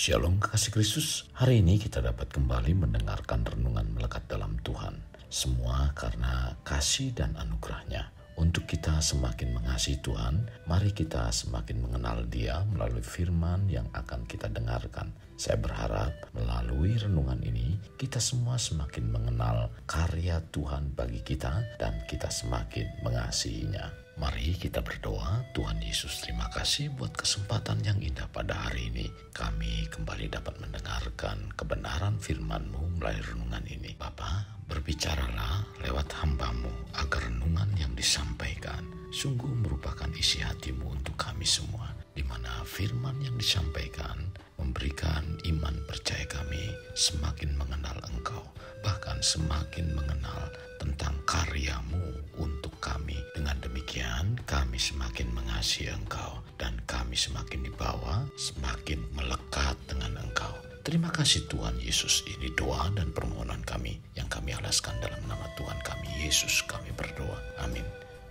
Shalom kekasih Kristus, hari ini kita dapat kembali mendengarkan renungan melekat dalam Tuhan. Semua karena kasih dan anugerah-Nya. Untuk kita semakin mengasihi Tuhan, mari kita semakin mengenal Dia melalui firman yang akan kita dengarkan. Saya berharap melalui renungan ini, kita semua semakin mengenal karya Tuhan bagi kita dan kita semakin mengasihinya. Mari kita berdoa. Tuhan Yesus, terima kasih buat kesempatan yang indah pada hari ini. Kami kembali dapat mendengarkan kebenaran firman-Mu melalui renungan ini. Bapa, berbicaralah lewat hamba-Mu agar renungan yang disampaikan sungguh merupakan isi hati-Mu untuk kami semua, di mana firman yang disampaikan memberikan iman percaya kami semakin mengenal Engkau, bahkan semakin mengenal tentang karya-Mu untuk kami. Dengan demikian kami semakin mengasihi Engkau dan kami semakin dibawa, semakin melekat dengan Engkau. Terima kasih Tuhan Yesus, ini doa dan permohonan kami yang kami alaskan dalam nama Tuhan kami Yesus kami berdoa. Amin.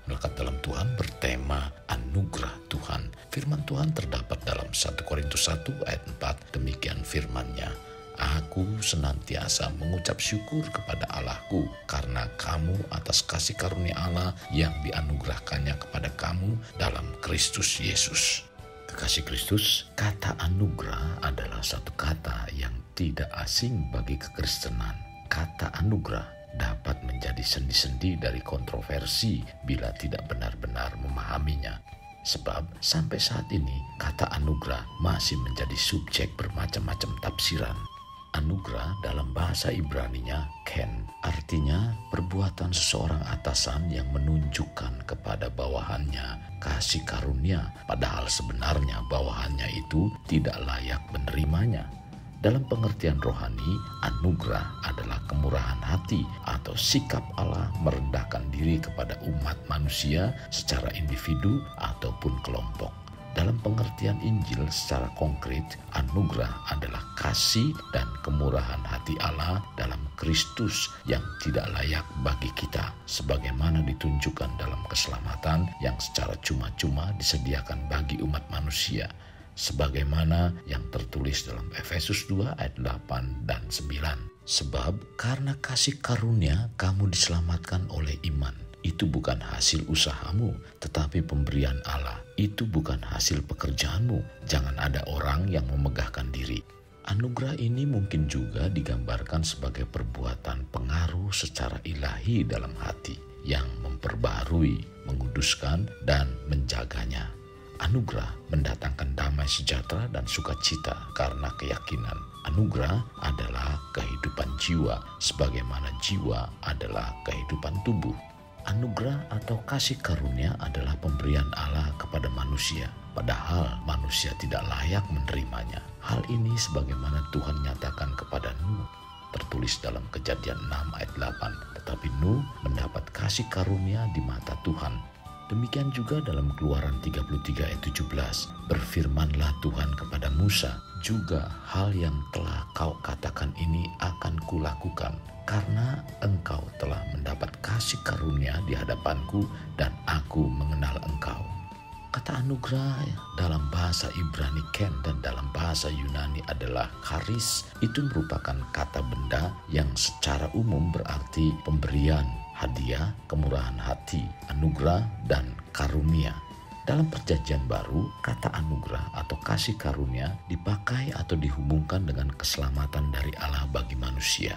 Melekat dalam Tuhan bertema anugerah Tuhan. Firman Tuhan terdapat dalam 1 Korintus 1 ayat 4. Demikian firman-Nya. Aku senantiasa mengucap syukur kepada Allahku karena kamu atas kasih karunia Allah yang dianugerahkannya kepada kamu dalam Kristus Yesus. Kekasih Kristus, kata anugerah adalah satu kata yang tidak asing bagi kekristenan. Kata anugerah dapat menjadi sendi-sendi dari kontroversi bila tidak benar-benar memahaminya. Sebab sampai saat ini kata anugerah masih menjadi subjek bermacam-macam tafsiran. Anugerah dalam bahasa Ibraninya ken, artinya perbuatan seseorang atasan yang menunjukkan kepada bawahannya kasih karunia, padahal sebenarnya bawahannya itu tidak layak menerimanya. Dalam pengertian rohani, anugerah adalah kemurahan hati atau sikap Allah merendahkan diri kepada umat manusia secara individu ataupun kelompok. Dalam pengertian Injil secara konkret, anugerah adalah kasih dan kemurahan hati Allah dalam Kristus yang tidak layak bagi kita, sebagaimana ditunjukkan dalam keselamatan yang secara cuma-cuma disediakan bagi umat manusia, sebagaimana yang tertulis dalam Efesus 2 ayat 8 dan 9. Sebab karena kasih karunia kamu diselamatkan oleh iman. Itu bukan hasil usahamu, tetapi pemberian Allah. Itu bukan hasil pekerjaanmu. Jangan ada orang yang memegahkan diri. Anugerah ini mungkin juga digambarkan sebagai perbuatan pengaruh secara ilahi dalam hati yang memperbarui, menguduskan, dan menjaganya. Anugerah mendatangkan damai sejahtera dan sukacita karena keyakinan. Anugerah adalah kehidupan jiwa, sebagaimana jiwa adalah kehidupan tubuh. Anugerah atau kasih karunia adalah pemberian Allah kepada manusia, padahal manusia tidak layak menerimanya. Hal ini sebagaimana Tuhan nyatakan kepada Nuh, tertulis dalam Kejadian 6 ayat 8. Tetapi Nuh mendapat kasih karunia di mata Tuhan. Demikian juga dalam Keluaran 33 ayat 17. Berfirmanlah Tuhan kepada Musa, juga hal yang telah kau katakan ini akan kulakukan, karena engkau telah mendapat kasih karunia di hadapanku dan aku mengenal engkau. Kata anugerah dalam bahasa Ibrani ken dan dalam bahasa Yunani adalah charis. Itu merupakan kata benda yang secara umum berarti pemberian, hadiah, kemurahan hati, anugerah, dan karunia. Dalam Perjanjian Baru, kata anugerah atau kasih karunia dipakai atau dihubungkan dengan keselamatan dari Allah bagi manusia.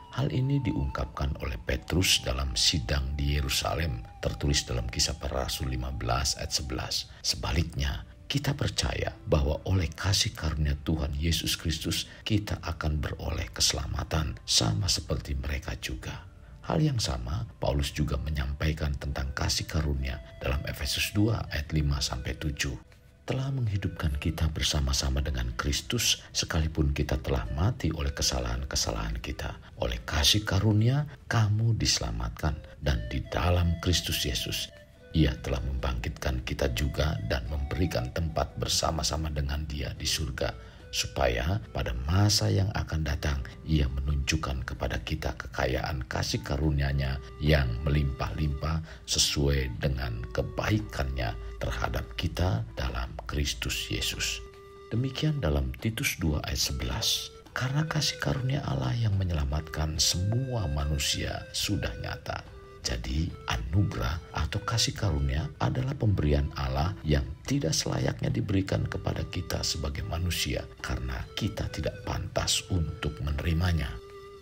Hal ini diungkapkan oleh Petrus dalam sidang di Yerusalem, tertulis dalam Kisah Para Rasul 15 ayat 11. Sebaliknya, kita percaya bahwa oleh kasih karunia Tuhan Yesus Kristus, kita akan beroleh keselamatan sama seperti mereka juga. Hal yang sama, Paulus juga menyampaikan tentang kasih karunia dalam Efesus 2 ayat 5-7. Telah menghidupkan kita bersama-sama dengan Kristus sekalipun kita telah mati oleh kesalahan-kesalahan kita. Oleh kasih karunia, kamu diselamatkan dan di dalam Kristus Yesus, Ia telah membangkitkan kita juga dan memberikan tempat bersama-sama dengan Dia di surga, supaya pada masa yang akan datang Ia menunjukkan kepada kita kekayaan kasih karunia-Nya yang melimpah-limpah sesuai dengan kebaikan-Nya terhadap kita dalam Kristus Yesus. Demikian dalam Titus 2 ayat 11. Karena kasih karunia Allah yang menyelamatkan semua manusia sudah nyata. Jadi anugerah atau kasih karunia adalah pemberian Allah yang tidak selayaknya diberikan kepada kita sebagai manusia karena kita tidak pantas untuk menerimanya.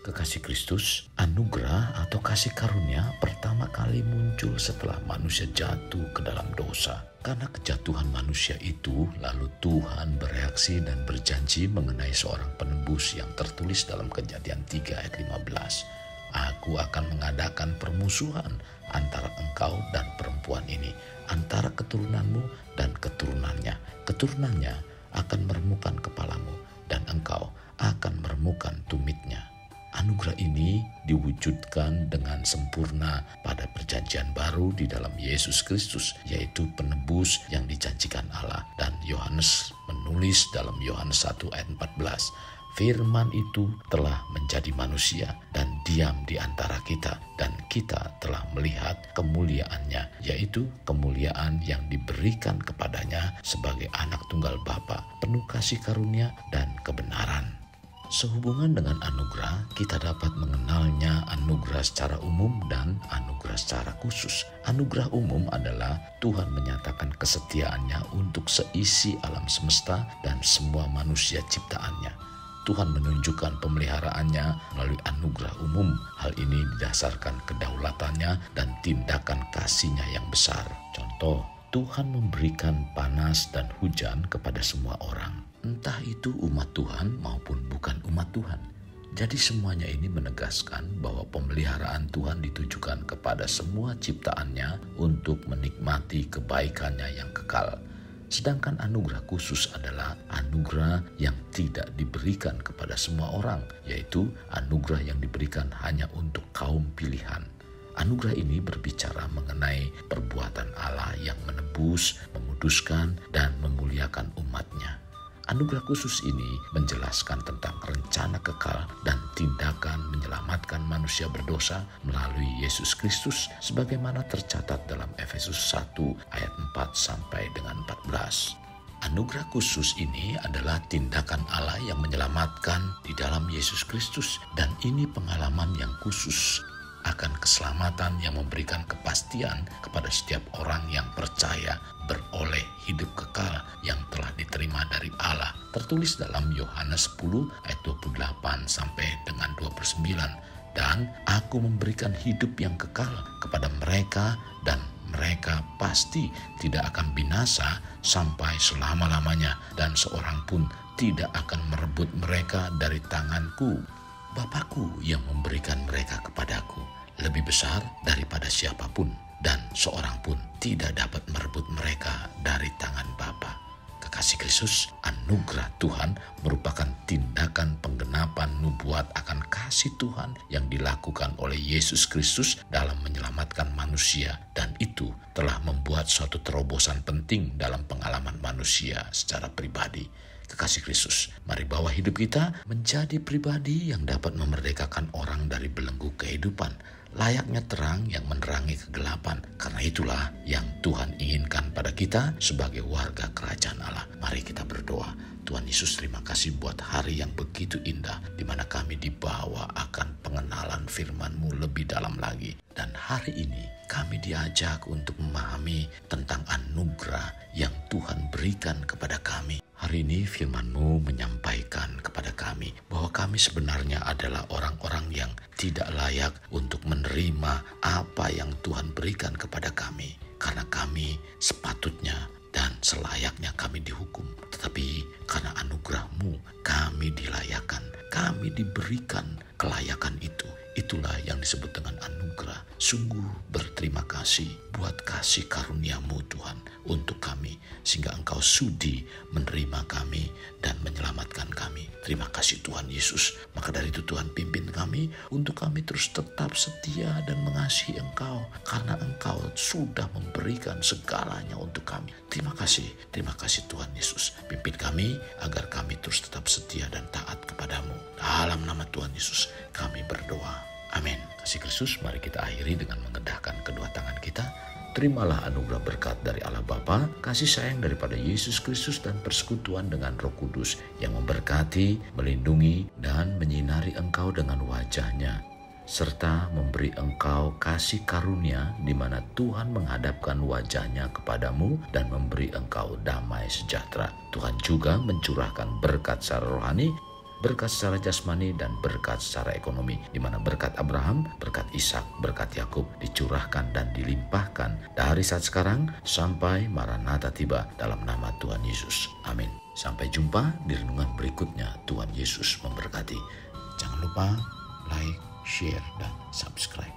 Kekasih Kristus, anugerah atau kasih karunia pertama kali muncul setelah manusia jatuh ke dalam dosa. Karena kejatuhan manusia itu, lalu Tuhan bereaksi dan berjanji mengenai seorang penebus yang tertulis dalam Kejadian 3 ayat 15. Aku akan mengadakan permusuhan antara engkau dan perempuan ini, antara keturunanmu dan keturunannya. Keturunannya akan meremukkan kepalamu dan engkau akan meremukkan tumitnya. Anugerah ini diwujudkan dengan sempurna pada perjanjian baru di dalam Yesus Kristus, yaitu penebus yang dijanjikan Allah. Dan Yohanes menulis dalam Yohanes 1 ayat 14, Firman itu telah menjadi manusia dan diam di antara kita, dan kita telah melihat kemuliaannya, yaitu kemuliaan yang diberikan kepadanya sebagai anak tunggal Bapa, penuh kasih karunia dan kebenaran. Sehubungan dengan anugerah, kita dapat mengenalnya anugerah secara umum dan anugerah secara khusus. Anugerah umum adalah Tuhan menyatakan kesetiaannya untuk seisi alam semesta dan semua manusia ciptaannya. Tuhan menunjukkan pemeliharaannya melalui anugerah umum. Hal ini didasarkan kedaulatannya dan tindakan kasih-Nya yang besar. Contoh, Tuhan memberikan panas dan hujan kepada semua orang, entah itu umat Tuhan maupun bukan umat Tuhan. Jadi semuanya ini menegaskan bahwa pemeliharaan Tuhan ditujukan kepada semua ciptaannya untuk menikmati kebaikannya yang kekal. Sedangkan anugerah khusus adalah anugerah yang tidak diberikan kepada semua orang, yaitu anugerah yang diberikan hanya untuk kaum pilihan. Anugerah ini berbicara mengenai perbuatan Allah yang menebus, memuduskan, dan memuliakan umat-Nya. Anugerah khusus ini menjelaskan tentang rencana kekal dan tindakan menyelamatkan manusia berdosa melalui Yesus Kristus sebagaimana tercatat dalam Efesus 1 ayat 4 sampai dengan 14. Anugerah khusus ini adalah tindakan Allah yang menyelamatkan di dalam Yesus Kristus, dan ini pengalaman yang khusus akan keselamatan yang memberikan kepastian kepada setiap orang yang percaya beroleh hidup kekal yang telah diterima dari Allah. Tertulis dalam Yohanes 10 ayat 28 sampai dengan 29. Dan aku memberikan hidup yang kekal kepada mereka, dan mereka pasti tidak akan binasa sampai selama-lamanya, dan seorang pun tidak akan merebut mereka dari tanganku. Bapakku yang memberikan mereka kepadaku lebih besar daripada siapapun, dan seorang pun tidak dapat merebut mereka dari tangan Bapa. Kekasih Kristus, anugerah Tuhan merupakan tindakan penggenapan nubuat akan kasih Tuhan yang dilakukan oleh Yesus Kristus dalam menyelamatkan manusia, dan itu telah membuat suatu terobosan penting dalam pengalaman manusia secara pribadi. Kekasih Kristus, mari bawa hidup kita menjadi pribadi yang dapat memerdekakan orang dari belenggu kehidupan, layaknya terang yang menerangi kegelapan. Karena itulah yang Tuhan inginkan pada kita sebagai warga kerajaan Allah. Mari kita berdoa. Tuhan Yesus, terima kasih buat hari yang begitu indah, di mana kami dibawa akan pengenalan firman-Mu lebih dalam lagi. Dan hari ini kami diajak untuk memahami tentang anugerah yang Tuhan berikan kepada kami. Hari ini firman-Mu menyampaikan kepada kami bahwa kami sebenarnya adalah orang-orang yang tidak layak untuk menerima apa yang Tuhan berikan kepada kami. Karena kami sepatutnya dan selayaknya kami dihukum. Tetapi karena anugerah-Mu kami dilayakkan, kami diberikan kelayakan itu. Itulah yang disebut dengan anugerah. Sungguh berterima kasih buat kasih karunia-Mu Tuhan untuk kami, sehingga Engkau sudi menerima kami dan menyelamatkan kami. Terima kasih Tuhan Yesus. Maka dari itu Tuhan pimpin kami untuk kami terus tetap setia dan mengasihi Engkau, karena Engkau sudah memberikan segalanya untuk kami. Terima kasih Tuhan Yesus. Pimpin kami agar kami terus tetap setia dan taat kepadamu. Dalam nama Tuhan Yesus kami berdoa. Amin. Kasih Kristus, mari kita akhiri dengan mengendahkan kedua tangan kita. terimalah anugerah berkat dari Allah Bapa, kasih sayang daripada Yesus Kristus, dan persekutuan dengan Roh Kudus yang memberkati, melindungi, dan menyinari engkau dengan wajah-Nya, serta memberi engkau kasih karunia di mana Tuhan menghadapkan wajah-Nya kepadamu dan memberi engkau damai sejahtera. Tuhan juga mencurahkan berkat secara rohani, berkat secara jasmani, dan berkat secara ekonomi, di mana berkat Abraham, berkat Ishak, berkat Yakub dicurahkan dan dilimpahkan dari saat sekarang sampai Maranatha tiba, dalam nama Tuhan Yesus. Amin. Sampai jumpa di renungan berikutnya. Tuhan Yesus memberkati. Jangan lupa like, share, dan subscribe.